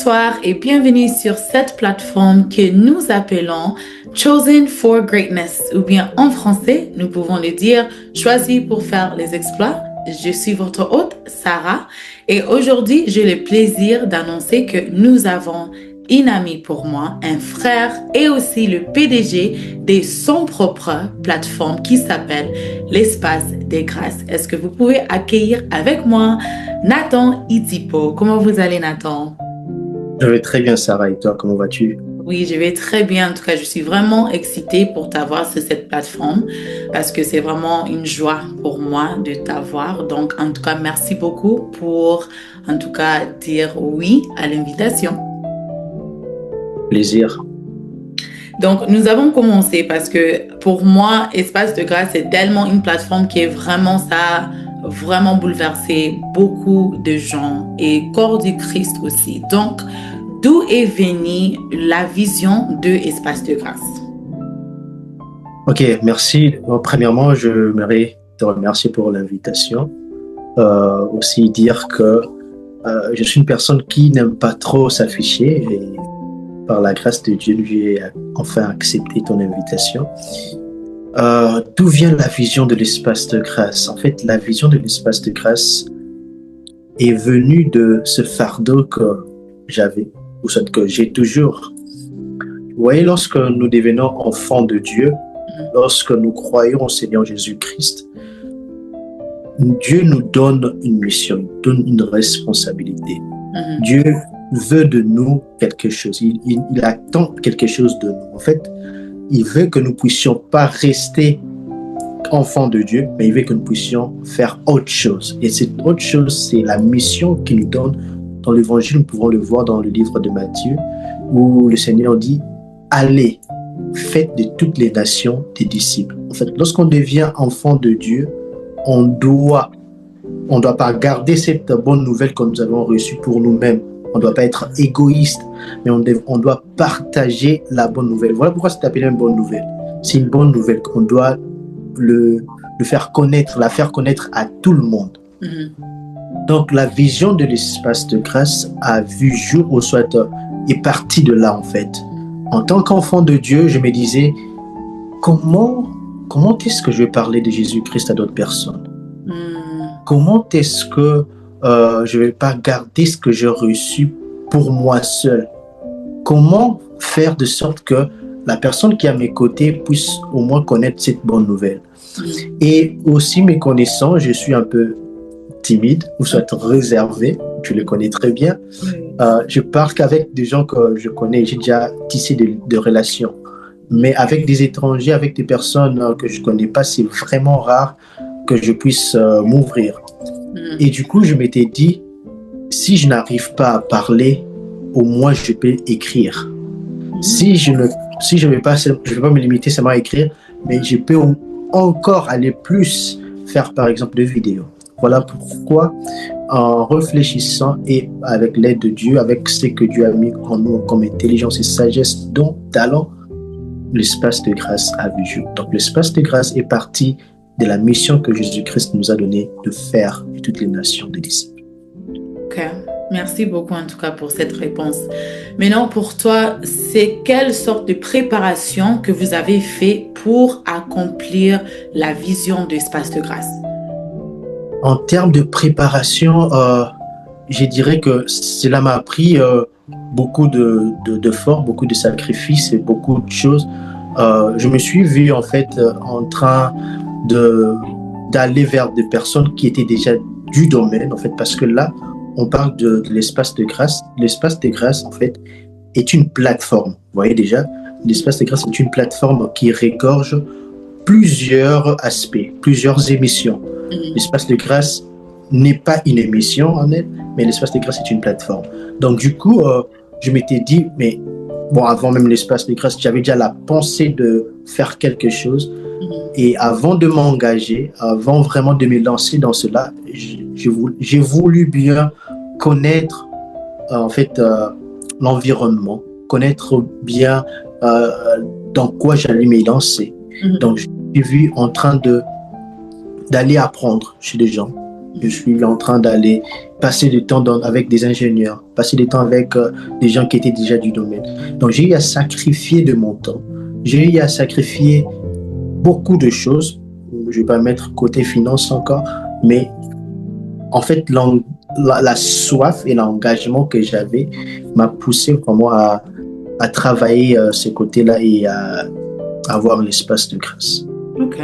Bonsoir et bienvenue sur cette plateforme que nous appelons Chosen for Greatness, ou bien en français, nous pouvons le dire choisi pour faire les exploits. Je suis votre hôte, Sarah, et aujourd'hui, j'ai le plaisir d'annoncer que nous avons une amie pour moi, un frère et aussi le PDG de son propre plateforme qui s'appelle l'Espace des Grâces. Est-ce que vous pouvez accueillir avec moi Nathan Itipo? Comment vous allez, Nathan? Je vais très bien, Sarah. Et toi, comment vas-tu? Oui, je vais très bien. En tout cas, je suis vraiment excitée pour t'avoir sur cette plateforme parce que c'est vraiment une joie pour moi de t'avoir. Donc, en tout cas, merci beaucoup pour, en tout cas, dire oui à l'invitation. Plaisir. Donc, nous avons commencé parce que pour moi, Espace de Grâce, c'est tellement une plateforme qui est vraiment ça, vraiment bouleversé beaucoup de gens et corps du Christ aussi. Donc, d'où est venue la vision de Espace de Grâce? Ok, merci. Premièrement, je voudrais te remercier pour l'invitation. Aussi dire que je suis une personne qui n'aime pas trop s'afficher et par la grâce de Dieu, j'ai enfin accepté ton invitation. D'où vient la vision de l'espace de grâce? En fait, la vision de l'espace de grâce est venue de ce fardeau que j'avais, ou soit que j'ai toujours. Vous voyez, lorsque nous devenons enfants de Dieu, lorsque nous croyons au Seigneur Jésus-Christ, Dieu nous donne une mission, il donne une responsabilité. Dieu veut de nous quelque chose, il attend quelque chose de nous. En fait, il veut que nous puissions pas rester enfants de Dieu, mais il veut que nous puissions faire autre chose. Et cette autre chose, c'est la mission qu'il nous donne. Dans l'Évangile, nous pouvons le voir dans le livre de Matthieu, où le Seigneur dit « Allez, faites de toutes les nations des disciples ». En fait, lorsqu'on devient enfant de Dieu, on doit pas garder cette bonne nouvelle que nous avons reçue pour nous-mêmes. On ne doit pas être égoïste, mais on doit partager la bonne nouvelle. Voilà pourquoi c'est appelé une bonne nouvelle. C'est une bonne nouvelle qu'on doit la faire connaître à tout le monde. Donc la vision de l'espace de grâce a vu jour, ou soit est partie de là en fait. En tant qu'enfant de Dieu, je me disais comment est-ce que je vais parler de Jésus-Christ à d'autres personnes? Comment est-ce que je ne vais pas garder ce que j'ai reçu pour moi seul? Comment faire de sorte que la personne qui est à mes côtés puisse au moins connaître cette bonne nouvelle? Et aussi, me connaissant, je suis un peu timide ou soit réservé, tu le connais très bien. Je parle qu'avec des gens que je connais, j'ai déjà tissé de relations. Mais avec des étrangers, avec des personnes que je ne connais pas, c'est vraiment rare que je puisse m'ouvrir. Et du coup, je m'étais dit, si je n'arrive pas à parler, au moins je peux écrire. Si je ne vais pas me limiter seulement à écrire, mais je peux encore aller plus faire par exemple des vidéos. Voilà pourquoi, en réfléchissant et avec l'aide de Dieu, avec ce que Dieu a mis en nous comme intelligence et sagesse, dont talent, l'espace de grâce a vu jour. Donc l'espace de grâce est parti de la mission que Jésus-Christ nous a donnée de faire de toutes les nations des disciples. Ok, merci beaucoup en tout cas pour cette réponse. Maintenant, pour toi, c'est quelle sorte de préparation que vous avez fait pour accomplir la vision de l'espace de grâce? En termes de préparation, je dirais que cela m'a pris beaucoup d'efforts, beaucoup de sacrifices et beaucoup de choses. Je me suis vu en fait en train d'aller vers des personnes qui étaient déjà du domaine, en fait, parce que là, on parle de l'espace de grâce. L'espace de grâce, en fait, est une plateforme. Vous voyez déjà, l'espace de grâce est une plateforme qui regorge plusieurs aspects, plusieurs émissions. L'espace de grâce n'est pas une émission en elle, mais l'espace de grâce est une plateforme. Donc du coup, je m'étais dit, mais bon, avant même l'espace de grâce, j'avais déjà la pensée de faire quelque chose. Et avant de m'engager, avant vraiment de me lancer dans cela, j'ai voulu bien connaître en fait l'environnement, connaître bien dans quoi j'allais me lancer. Donc, j'ai vu en train d'aller apprendre chez des gens, Je suis en train d'aller passer du temps avec des ingénieurs, passer du temps avec des gens qui étaient déjà du domaine. Donc, j'ai eu à sacrifier de mon temps. J'ai eu à sacrifier beaucoup de choses. Je ne vais pas mettre côté finance encore, mais en fait, la soif et l'engagement que j'avais m'a poussé vraiment à travailler ce côté-là et à avoir l'espace de grâce. Ok,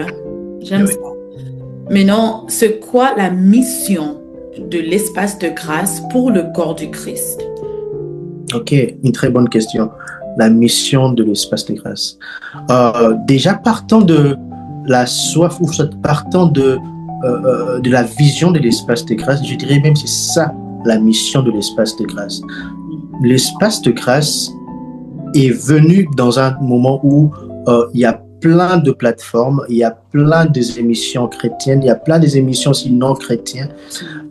j'aime ça. Maintenant, c'est quoi la mission de l'espace de grâce pour le corps du Christ? Ok, une très bonne question. La mission de l'espace de grâce. Déjà partant de la soif ou partant de la vision de l'espace de grâce, je dirais même que c'est ça la mission de l'espace de grâce. L'espace de grâce est venu dans un moment où il y a plein de plateformes, il y a plein d'émissions chrétiennes, il y a plein d'émissions aussi non chrétiennes.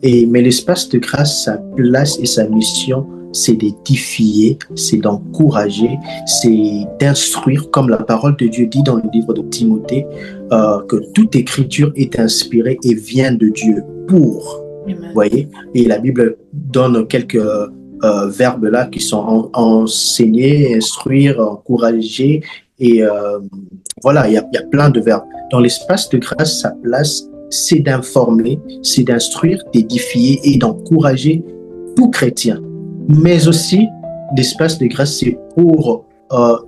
Mais l'espace de grâce, sa place et sa mission, c'est d'édifier, c'est d'encourager, c'est d'instruire, comme la parole de Dieu dit dans le livre de Timothée, que toute écriture est inspirée et vient de Dieu pour. Vous voyez? Et la Bible donne quelques verbes là qui sont enseigner, instruire, encourager. Et voilà, il y a plein de verbes. Dans l'espace de grâce, sa place, c'est d'informer, c'est d'instruire, d'édifier et d'encourager tout chrétien. Mais aussi, l'espace de grâce, c'est pour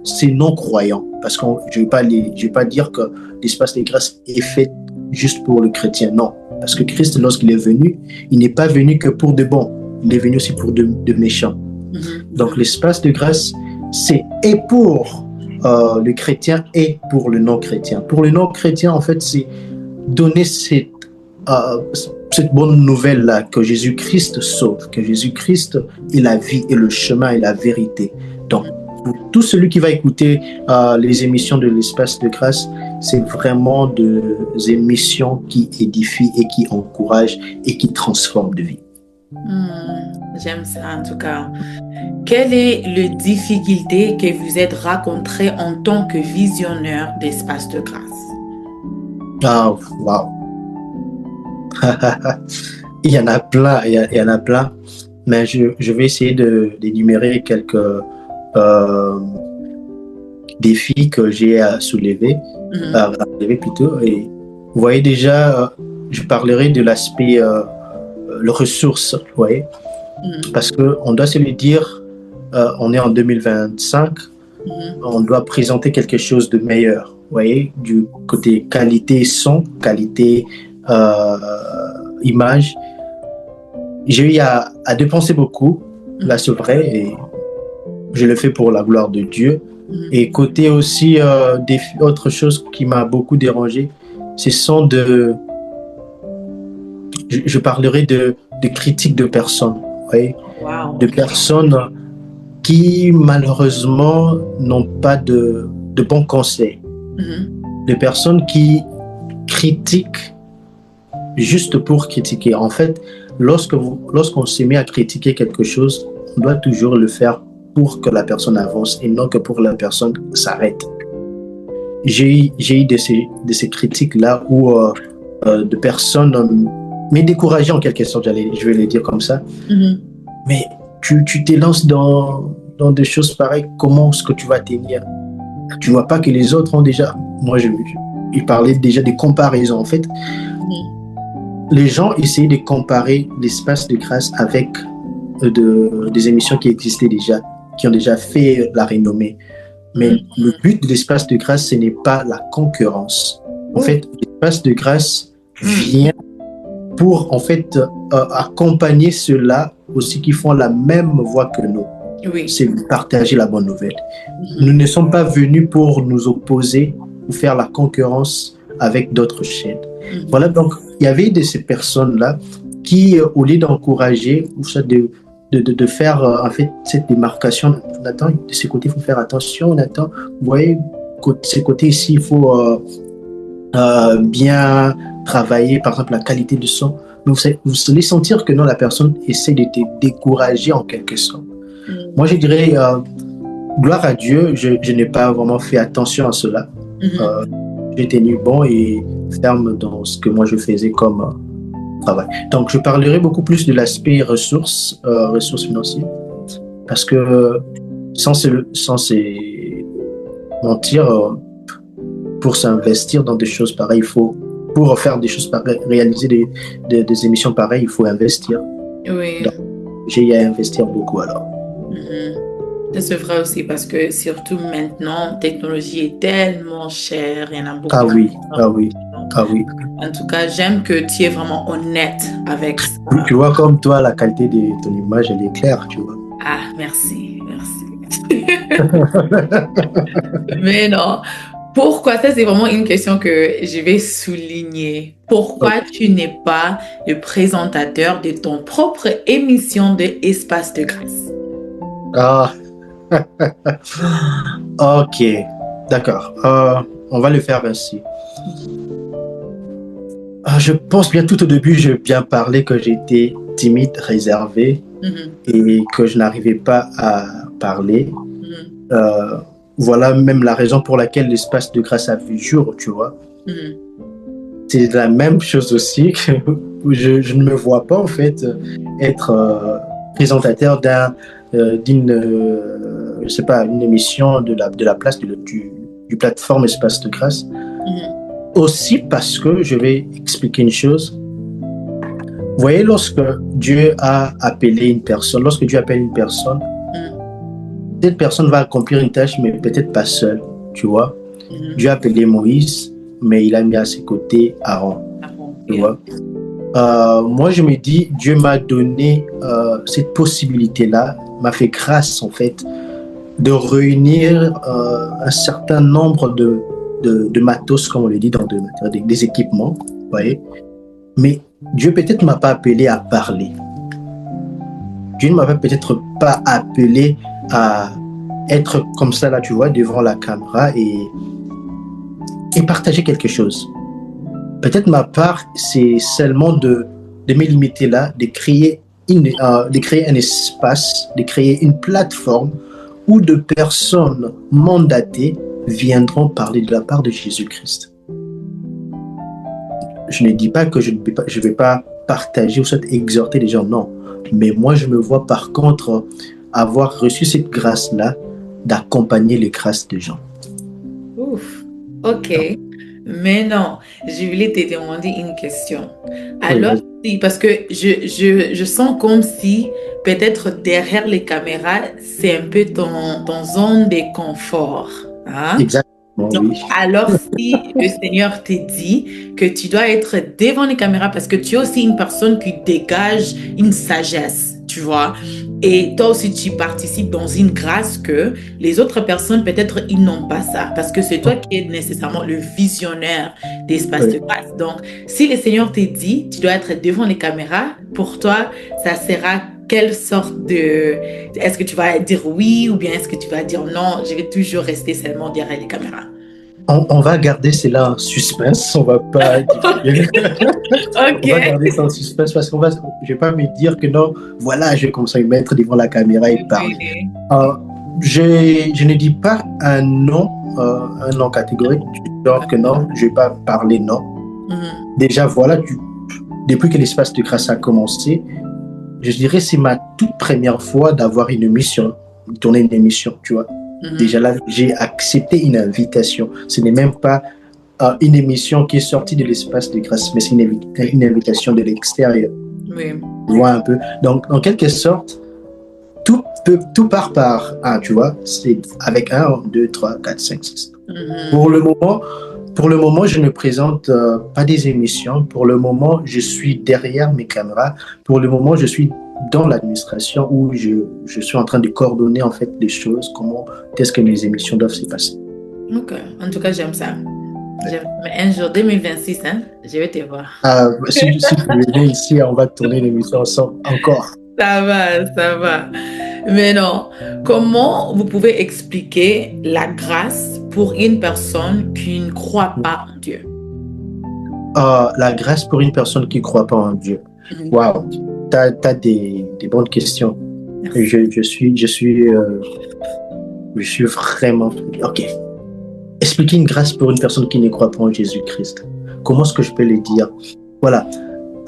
ces non-croyants. Parce que je ne vais pas dire que l'espace de grâce est fait juste pour le chrétien. Non. Parce que Christ, lorsqu'il est venu, il n'est pas venu que pour de bons. Il est venu aussi pour de méchants. Donc, l'espace de grâce, c'est et pour le chrétien et pour le non-chrétien. Pour le non-chrétien, en fait, c'est donner cette bonne nouvelle-là que Jésus-Christ sauve, que Jésus-Christ est la vie et le chemin et la vérité. Donc, pour tout celui qui va écouter les émissions de l'espace de grâce, c'est vraiment des émissions qui édifient et qui encouragent et qui transforment de vie. J'aime ça en tout cas. Quelle est la difficulté que vous êtes rencontrée en tant que visionnaire d'espace de grâce? Ah, wow. Il y en a plein, il y en a plein, mais je vais essayer d'énumérer quelques défis que j'ai à soulever, plutôt. Et vous voyez déjà, je parlerai de l'aspect le ressources, vous voyez, parce que on doit se le dire, on est en 2025, on doit présenter quelque chose de meilleur, vous voyez, du côté qualité son, qualité image. J'ai eu à dépenser beaucoup, là c'est vrai, et je le fais pour la gloire de Dieu. Et côté aussi, autre chose qui m'a beaucoup dérangé, ce sont je parlerai de critiques de personnes, vous voyez, de personnes qui malheureusement n'ont pas de bons conseils, de personnes qui critiquent juste pour critiquer. En fait, lorsqu'on se met à critiquer quelque chose, on doit toujours le faire pour que la personne avance et non que pour que la personne s'arrête. J'ai eu de ces critiques-là où de personnes m'ont découragé en quelque sorte, je vais le dire comme ça. Mais tu t'élances dans des choses pareilles, comment est-ce que tu vas tenir? Tu vois pas que les autres ont déjà... Moi, il parlait déjà des comparaisons. En fait, les gens essayaient de comparer l'espace de grâce avec des émissions qui existaient déjà, qui ont déjà fait la renommée. Mais le but de l'espace de grâce, ce n'est pas la concurrence. En fait, l'espace de grâce vient pour, en fait, accompagner ceux-là aussi qui font la même voie que nous. C'est partager la bonne nouvelle. Nous ne sommes pas venus pour nous opposer ou faire la concurrence avec d'autres chaînes. Voilà, donc il y avait de ces personnes-là qui, au lieu d'encourager ou de faire en fait cette démarcation, Nathan, de ce côté, il faut faire attention, Nathan, vous voyez, de ce côté ici, il faut bien travailler, par exemple, la qualité du son. Vous allez sentir que non, la personne essaie de te décourager en quelque sorte. Moi, je dirais, gloire à Dieu, je n'ai pas vraiment fait attention à cela. J'ai tenu bon et ferme dans ce que moi je faisais comme travail. Donc, je parlerai beaucoup plus de l'aspect ressources financières, parce que sans se mentir, pour s'investir dans des choses pareilles, pour faire des choses pareilles, réaliser des émissions pareilles, il faut investir. Oui. Donc, j'ai à investir beaucoup alors. C'est vrai aussi parce que surtout maintenant, la technologie est tellement chère, il y en a beaucoup. Ah oui. En tout cas, j'aime que tu es vraiment honnête avec ça. Tu vois, comme toi, la qualité de ton image, elle est claire, tu vois. Ah, merci. Mais non, pourquoi? Ça, c'est vraiment une question que je vais souligner. Pourquoi tu n'es pas le présentateur de ton propre émission de Espace de Grâce? Ah, ok, d'accord. On va le faire ainsi. Je pense bien tout au début, j'ai bien parlé que j'étais timide, réservé et que je n'arrivais pas à parler. Voilà même la raison pour laquelle l'espace de grâce a vu jour, tu vois. C'est la même chose aussi que je ne me vois pas en fait être présentateur d'une je sais pas, une émission de la place du plateforme Espace de Grâce. Aussi parce que je vais expliquer une chose. Vous voyez, lorsque Dieu a appelé une personne, cette personne va accomplir une tâche, mais peut-être pas seule, tu vois. Dieu a appelé Moïse, mais il a mis à ses côtés Aaron, tu vois. Moi, je me dis, Dieu m'a donné cette possibilité-là, m'a fait grâce, en fait, de réunir un certain nombre de matos, comme on le dit, des équipements, vous voyez. Mais Dieu peut-être m'a pas appelé à parler. Dieu ne m'a peut-être pas appelé à être comme ça, là, tu vois, devant la caméra et partager quelque chose. Peut-être ma part, c'est seulement de me limiter là, de créer un espace, de créer une plateforme où de personnes mandatées viendront parler de la part de Jésus-Christ. Je ne dis pas que je ne vais pas partager ou soit exhorter les gens, non. Mais moi, je me vois par contre avoir reçu cette grâce-là d'accompagner les grâces des gens. Ouf, ok. Mais non, je voulais te demander une question. Alors, oui, parce que je sens comme si peut-être derrière les caméras, c'est un peu ton zone de confort. Hein? Exactement. Donc, alors, si le Seigneur te dit que tu dois être devant les caméras parce que tu es aussi une personne qui dégage une sagesse, tu vois, et toi aussi tu participes dans une grâce que les autres personnes, peut-être, ils n'ont pas ça parce que c'est toi qui es nécessairement le visionnaire d'Espace de Grâce. Donc, si le Seigneur te dit, tu dois être devant les caméras, pour toi, ça sera quelle sorte de... Est-ce que tu vas dire oui ou bien est-ce que tu vas dire non, je vais toujours rester seulement derrière les caméras? On va garder cela en suspense, on va pas Okay. On va garder ça en suspense parce je vais pas me dire que non, voilà, je vais commencer à me mettre devant la caméra et parler. Je ne dis pas un non catégorique, genre que non, je vais pas parler non. Déjà, voilà, depuis que l'espace de grâce a commencé, je dirais c'est ma toute première fois d'avoir une émission, tourner une émission, tu vois. Déjà là, j'ai accepté une invitation. Ce n'est même pas une émission qui est sortie de l'espace de grâce, mais c'est une invitation de l'extérieur. Oui. Tu vois un peu. Donc, en quelque sorte, tout part par un, tu vois. C'est avec 1, 2, 3, 4, 5, 6. Pour le moment, je ne présente pas des émissions. Pour le moment, je suis derrière mes caméras. Pour le moment, je suis dans l'administration où je suis en train de coordonner en fait les choses, comment est-ce que les émissions doivent se passer. Ok, en tout cas j'aime ça. Mais un jour 2026, hein, je vais te voir. Si tu venais ici, on va tourner l'émission ensemble encore. Ça va. Mais non, comment vous pouvez expliquer la grâce pour une personne qui ne croit pas en Dieu? La grâce pour une personne qui ne croit pas en Dieu. Wow. T'as des bonnes questions. Je suis vraiment... Ok. Expliquer une grâce pour une personne qui ne croit pas en Jésus-Christ. Comment est-ce que je peux le dire? Voilà.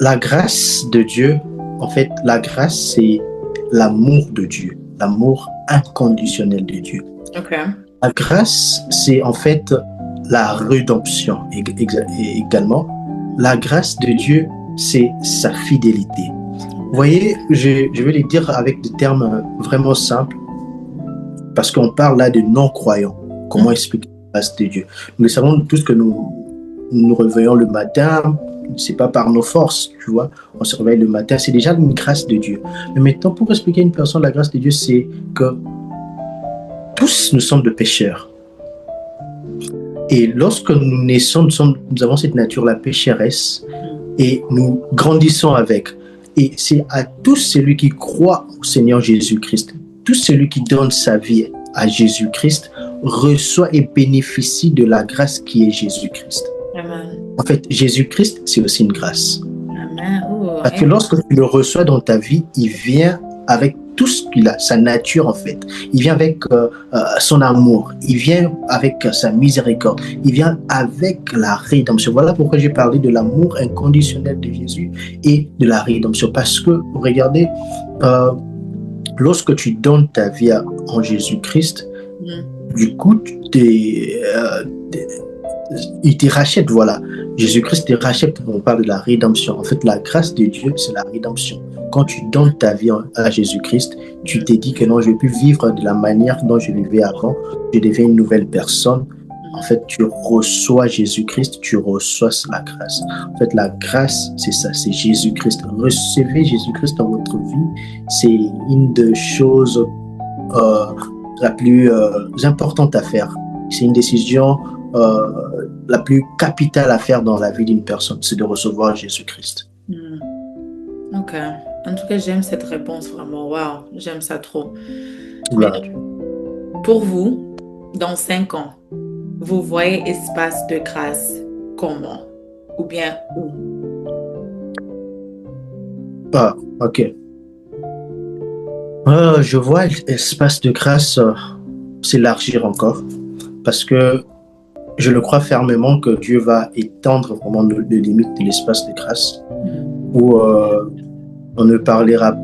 la grâce de Dieu, en fait, la grâce, c'est l'amour de Dieu, l'amour inconditionnel de Dieu. OK. La grâce, c'est en fait la rédemption également. La grâce de Dieu, c'est sa fidélité. Vous voyez, je vais le dire avec des termes vraiment simples, parce qu'on parle là de non-croyants. Comment expliquer la grâce de Dieu? Nous savons tous que nous réveillons le matin, c'est pas par nos forces, tu vois. On se réveille le matin, c'est déjà une grâce de Dieu. Mais maintenant, pour expliquer à une personne la grâce de Dieu, c'est que tous nous sommes de pécheurs. Et lorsque nous naissons, nous avons cette nature, la pécheresse, et nous grandissons avec. Et c'est à tout celui qui croit au Seigneur Jésus-Christ, tout celui qui donne sa vie à Jésus-Christ, reçoit et bénéficie de la grâce qui est Jésus-Christ. Amen. En fait, Jésus-Christ, c'est aussi une grâce. Amen. Parce que lorsque tu le reçois dans ta vie, il vient avec tout ce qu'il a, sa nature en fait. Il vient avec son amour, il vient avec sa miséricorde, il vient avec la rédemption. Voilà pourquoi j'ai parlé de l'amour inconditionnel de Jésus et de la rédemption. Parce que, regardez, lorsque tu donnes ta vie en Jésus-Christ, du coup, il te rachète, voilà. Jésus-Christ te rachète, on parle de la rédemption. En fait, la grâce de Dieu, c'est la rédemption. Quand tu donnes ta vie à Jésus-Christ, tu t'es dit que non, je ne vais plus vivre de la manière dont je vivais avant. Je deviens une nouvelle personne. En fait, tu reçois Jésus-Christ, tu reçois la grâce. En fait, la grâce, c'est ça, c'est Jésus-Christ. Recevez Jésus-Christ dans votre vie. C'est une des choses la plus importante à faire. C'est une décision la plus capitale à faire dans la vie d'une personne, c'est de recevoir Jésus-Christ. Ok. En tout cas, j'aime cette réponse vraiment. Wow, j'aime ça trop. Pour vous, dans 5 ans, vous voyez espace de grâce comment? Ou bien où? Ah, ok. Je vois l'espace de grâce s'élargir encore parce que je le crois fermement que Dieu va étendre vraiment les limites de l'espace de grâce où on ne parlera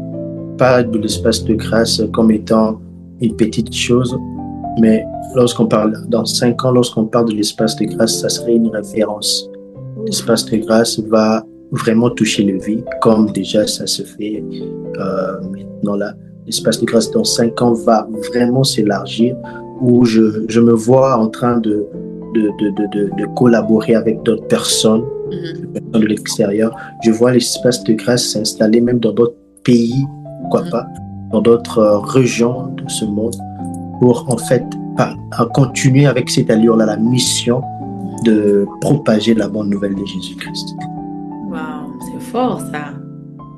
pas de l'espace de grâce comme étant une petite chose, mais lorsqu'on parle dans 5 ans, lorsqu'on parle de l'espace de grâce, ça serait une référence. L'espace de grâce va vraiment toucher les vies, comme déjà ça se fait maintenant là. L'espace de grâce dans 5 ans va vraiment s'élargir, où je me vois en train de collaborer avec d'autres personnes, de l'extérieur. Je vois l'espace de grâce s'installer même dans d'autres pays, pourquoi pas, dans d'autres régions de ce monde, pour en fait continuer avec cette allure-là, la mission de propager la bonne nouvelle de Jésus-Christ. Wow, c'est fort ça.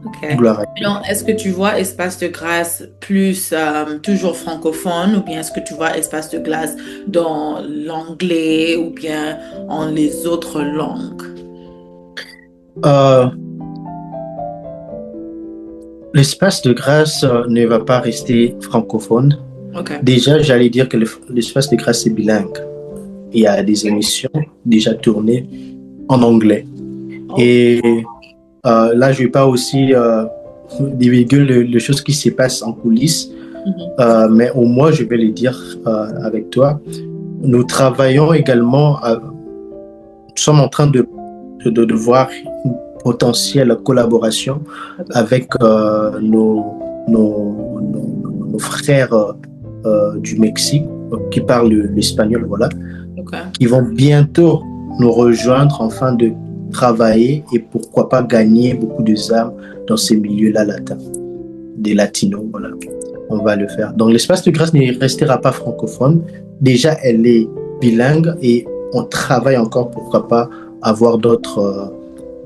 Ok. Gloire à Dieu. Donc, est-ce que tu vois espace de grâce plus toujours francophone, ou bien est-ce que tu vois espace de grâce dans l'anglais ou bien en les autres langues? L'espace de grâce ne va pas rester francophone. Okay. Déjà, j'allais dire que l'espace de grâce est bilingue. Il y a des émissions déjà tournées en anglais. Oh. Et là, je ne vais pas aussi divulguer les choses qui se passent en coulisses, mais au moins, je vais le dire avec toi. Nous travaillons également, nous sommes en train de voir une potentielle collaboration avec nos frères du Mexique qui parlent l'espagnol, voilà, qui vont bientôt nous rejoindre afin de travailler et pourquoi pas gagner beaucoup de âmes dans ces milieux-là latins, des latinos, voilà. On va le faire. Donc l'espace de grâce ne restera pas francophone. Déjà, elle est bilingue et on travaille encore, pourquoi pas, avoir d'autres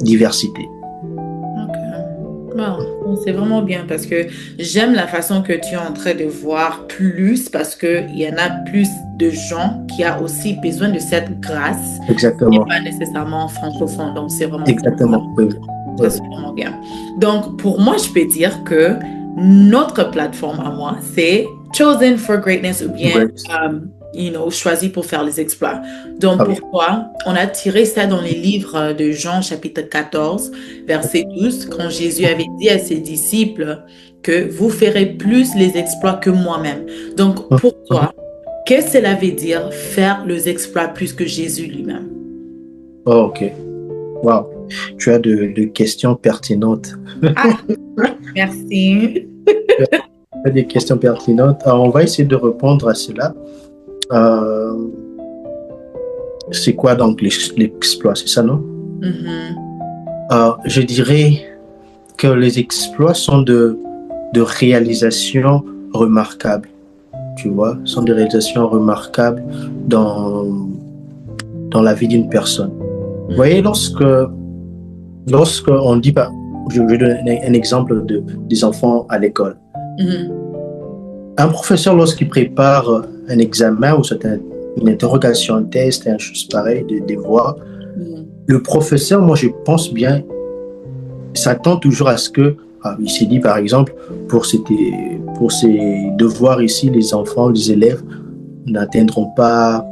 diversités. Ok. Bon, c'est vraiment bien parce que j'aime la façon que tu es en train de voir plus, parce qu'il y en a plus de gens qui ont aussi besoin de cette grâce. Exactement. Et pas nécessairement francophone. Donc, c'est vraiment exactement. Oui. Ça, c'est vraiment bien. Donc, pour moi, je peux dire que notre plateforme à moi, c'est Chosen for Greatness ou bien choisi pour faire les exploits. Donc, pourquoi on a tiré ça dans les livres de Jean, chapitre 14, verset 12, quand Jésus avait dit à ses disciples que vous ferez plus les exploits que moi-même. Donc, pour toi, qu'est-ce que cela veut dire faire les exploits plus que Jésus lui-même? Oh, ok. Wow. Tu as de questions pertinentes. Merci. Tu as des questions pertinentes. Alors, on va essayer de répondre à cela. C'est quoi donc l'exploit, c'est ça, non? Je dirais que les exploits sont de réalisations remarquables, tu vois, sont des réalisations remarquables dans la vie d'une personne. Vous voyez, lorsque on dit, je vais donner un exemple des enfants à l'école. Un professeur, lorsqu'il prépare un examen ou une interrogation, un test, une chose pareille, des devoirs, le professeur, moi je pense bien, s'attend toujours à ce que, il s'est dit par exemple, pour ces devoirs ici, les enfants, les élèves n'atteindront pas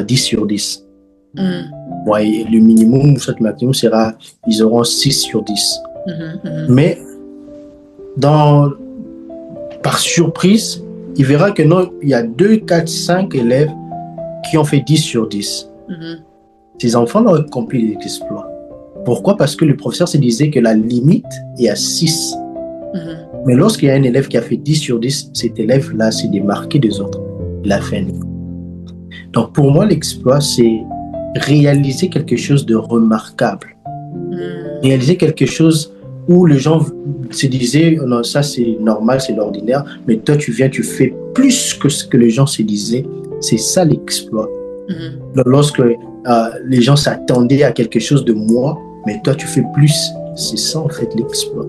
10 sur 10. Ouais, le minimum ou le maximum sera, ils auront 6 sur 10. Mais par surprise, il verra que non, il y a 2, 4, 5 élèves qui ont fait 10 sur 10. Ces enfants ont accompli des exploits. Pourquoi? Parce que le professeur se disait que la limite est à 6. Mais lorsqu'il y a un élève qui a fait 10 sur 10, cet élève-là s'est démarqué des autres. Il a fait un effort. Donc pour moi, l'exploit, c'est réaliser quelque chose de remarquable. Réaliser quelque chose où les gens se disaient, non, ça c'est normal, c'est l'ordinaire, mais toi tu viens, tu fais plus que ce que les gens se disaient. C'est ça l'exploit. Lorsque les gens s'attendaient à quelque chose de moi, mais toi tu fais plus, c'est ça en fait l'exploit.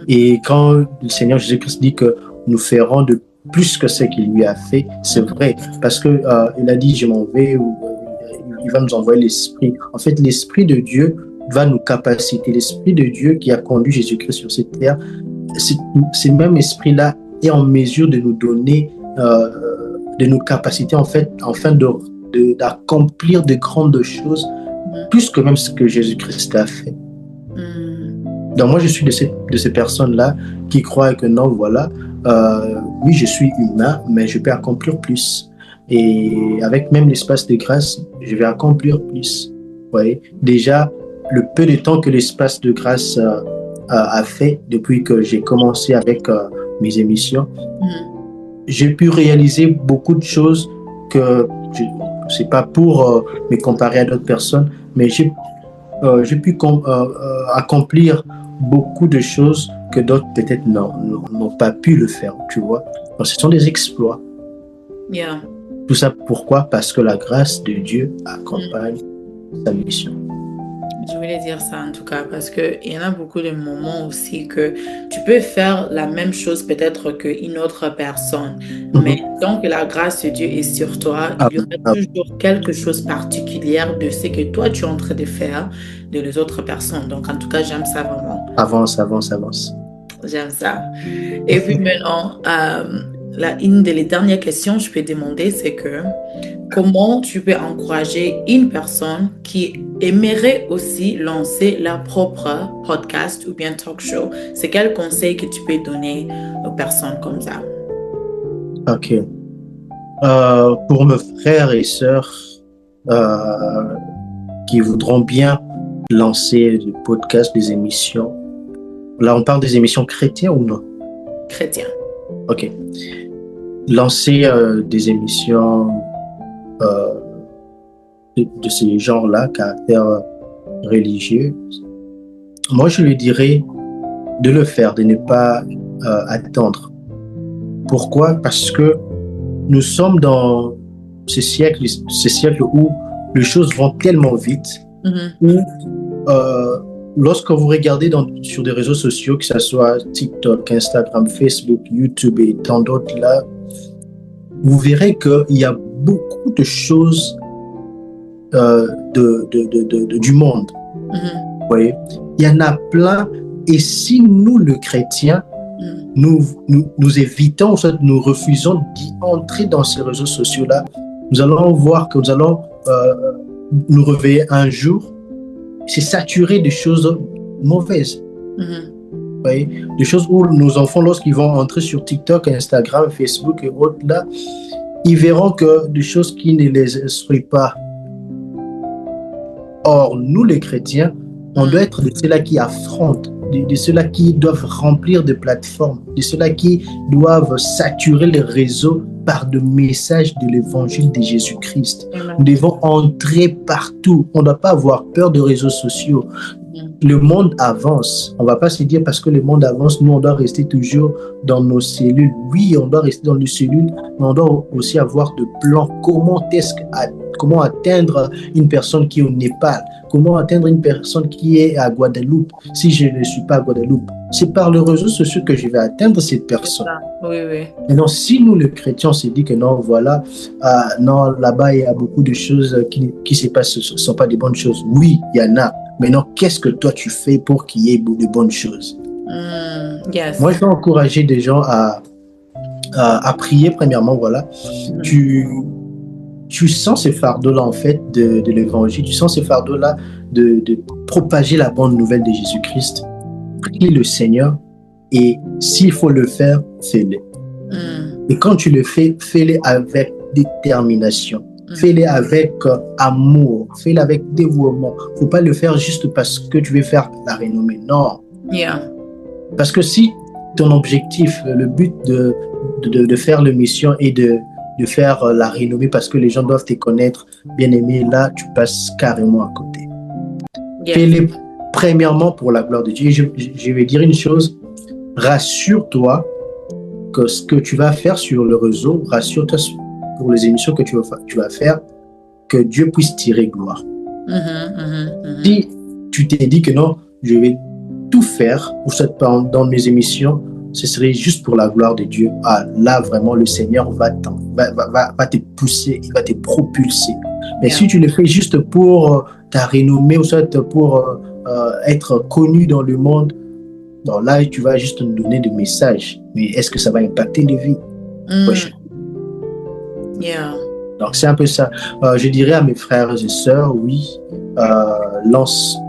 Et quand le Seigneur Jésus-Christ dit que nous ferons de plus que ce qu'il lui a fait, c'est vrai, parce que il a dit je m'en vais, il va nous envoyer l'Esprit. En fait, l'Esprit de Dieu va nous capaciter. L'Esprit de Dieu qui a conduit Jésus-Christ sur cette terre, ce même Esprit-là est en mesure de nous donner, de nous capaciter en fait, afin d'accomplir de grandes choses, plus que même ce que Jésus-Christ a fait. Donc moi, je suis de ces personnes-là qui croient que non, voilà, oui, je suis humain, mais je peux accomplir plus. Et avec même l'espace de grâce, je vais accomplir plus. Vous voyez, déjà, le peu de temps que l'espace de grâce a fait depuis que j'ai commencé avec mes émissions, j'ai pu réaliser beaucoup de choses que c'est pas pour me comparer à d'autres personnes, mais j'ai pu accomplir beaucoup de choses que d'autres peut-être n'ont pas pu le faire, tu vois. Donc, ce sont des exploits. Yeah. Tout ça pourquoi? Parce que la grâce de Dieu accompagne sa mission. Je voulais dire ça en tout cas parce qu'il y en a beaucoup de moments aussi que tu peux faire la même chose peut-être qu'une autre personne. Mais tant que la grâce de Dieu est sur toi, il y aura toujours quelque chose de particulier de ce que toi tu es en train de faire de les autres personnes. Donc en tout cas, j'aime ça vraiment. Avance. J'aime ça. Et puis maintenant, une des dernières questions que je peux demander, c'est que comment tu peux encourager une personne qui aimerait aussi lancer leur propre podcast ou bien talk show? C'est quel conseil que tu peux donner aux personnes comme ça? Ok. Pour mes frères et sœurs qui voudront bien lancer des podcasts, des émissions, là on parle des émissions chrétiennes ou non? Chrétien. Ok. Lancer des émissions de ces genres-là, caractère religieux, moi je lui dirais de le faire, de ne pas attendre. Pourquoi? Parce que nous sommes dans ce siècle où les choses vont tellement vite, où lorsque vous regardez sur des réseaux sociaux, que ce soit TikTok, Instagram, Facebook, YouTube et tant d'autres là, vous verrez qu'il y a beaucoup de choses du monde. Vous voyez, il y en a plein. Et si nous, le chrétien, nous évitons, en fait, nous refusons d'y entrer dans ces réseaux sociaux-là, nous allons voir que nous allons nous réveiller un jour, c'est saturé de choses mauvaises. Vous voyez, des choses où nos enfants, lorsqu'ils vont entrer sur TikTok, Instagram, Facebook et autres, là, ils verront que des choses qui ne les instruisent pas. Or, nous les chrétiens, on doit être de ceux-là qui affrontent, de ceux-là qui doivent remplir des plateformes, de ceux-là qui doivent saturer les réseaux par de messages de l'évangile de Jésus-Christ. Nous devons entrer partout. On ne doit pas avoir peur de réseaux sociaux. Le monde avance. On ne va pas se dire parce que le monde avance, nous, on doit rester toujours dans nos cellules. Oui, on doit rester dans nos cellules, mais on doit aussi avoir de plans. Comment atteindre une personne qui est au Népal? Comment atteindre une personne qui est à Guadeloupe si je ne suis pas à Guadeloupe? C'est par les réseaux sociaux que je vais atteindre cette personne. Oui, oui. Et non, si nous, les chrétiens, on se dit que non, voilà, non, là-bas, il y a beaucoup de choses qui se passent, ce ne sont pas des bonnes choses. Oui, il y en a. Mais non, qu'est-ce que toi, tu fais pour qu'il y ait de bonnes choses? Yes. Moi, je vais encourager des gens à prier, premièrement, voilà. Tu sens ce fardeau-là, en fait, de l'évangile. Tu sens ce fardeau-là de propager la bonne nouvelle de Jésus-Christ. Prie le Seigneur et s'il faut le faire, fais-le. Et quand tu le fais, fais-le avec détermination. Fais-le avec amour. Fais-le avec dévouement. Il ne faut pas le faire juste parce que tu veux faire la renommée. Non. Yeah. Parce que si ton objectif, le but de faire la mission est de faire la renommée parce que les gens doivent te connaître, bien aimé, là, tu passes carrément à côté. Yes. Fais-le premièrement pour la gloire de Dieu. Je vais dire une chose, rassure-toi que ce que tu vas faire sur le réseau, rassure-toi pour les émissions que tu vas faire, que Dieu puisse tirer gloire. Si tu t'es dit que non, je vais tout faire dans mes émissions, ce serait juste pour la gloire de Dieu. Ah, là, vraiment, le Seigneur va te pousser, il va te propulser. Mais si tu le fais juste pour ta renommée ou soit pour être connu dans le monde, donc là, tu vas juste nous donner des messages. Mais est-ce que ça va impacter les vies? Yeah. Donc, c'est un peu ça. Je dirais à mes frères et sœurs, oui,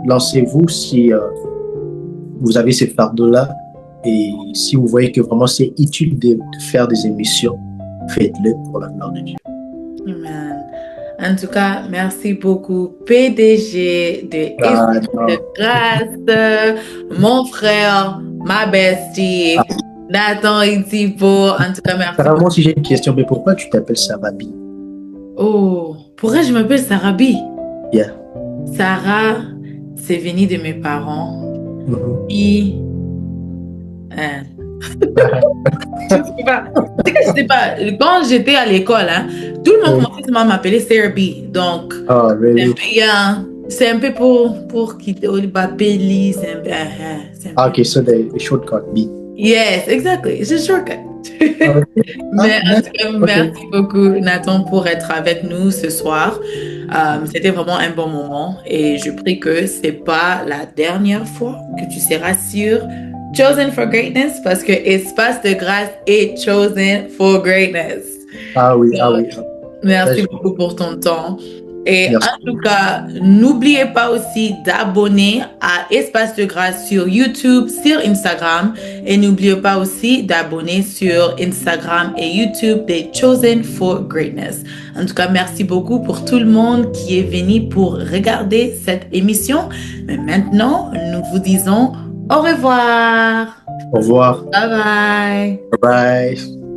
lancez-vous si vous avez ces fardeaux-là et si vous voyez que vraiment c'est utile de faire des émissions, faites-le pour la gloire de Dieu. Amen. En tout cas, merci beaucoup, PDG de Espace de Grâce, mon frère, ma bestie, Nathan Itipo. En tout cas, merci. Apparemment, si j'ai une question, mais pourquoi tu t'appelles Sarabi? Oh, pourquoi je m'appelle Sarabi? Yeah. Sarah, c'est venu de mes parents. Et je sais pas. Quand j'étais à l'école, tout le monde commençait à m'appeler Sarah B. Donc, really? c'est un peu pour quitter le papeli. C'est un peu. Okay, so the shortcut B. Yes, exactly. It's a shortcut. Mais en tout cas, merci beaucoup, Nathan, pour être avec nous ce soir. C'était vraiment un bon moment et je prie que c'est pas la dernière fois que tu seras sur Chosen for Greatness parce que Espace de Grâce est Chosen for Greatness. Ah oui. Merci beaucoup pour ton temps. Et merci. En tout cas, n'oubliez pas aussi d'abonner à Espace de Grâce sur YouTube, sur Instagram. Et n'oubliez pas aussi d'abonner sur Instagram et YouTube des Chosen for Greatness. En tout cas, merci beaucoup pour tout le monde qui est venu pour regarder cette émission. Mais maintenant, nous vous disons au revoir. Au revoir. Bye bye. Bye bye.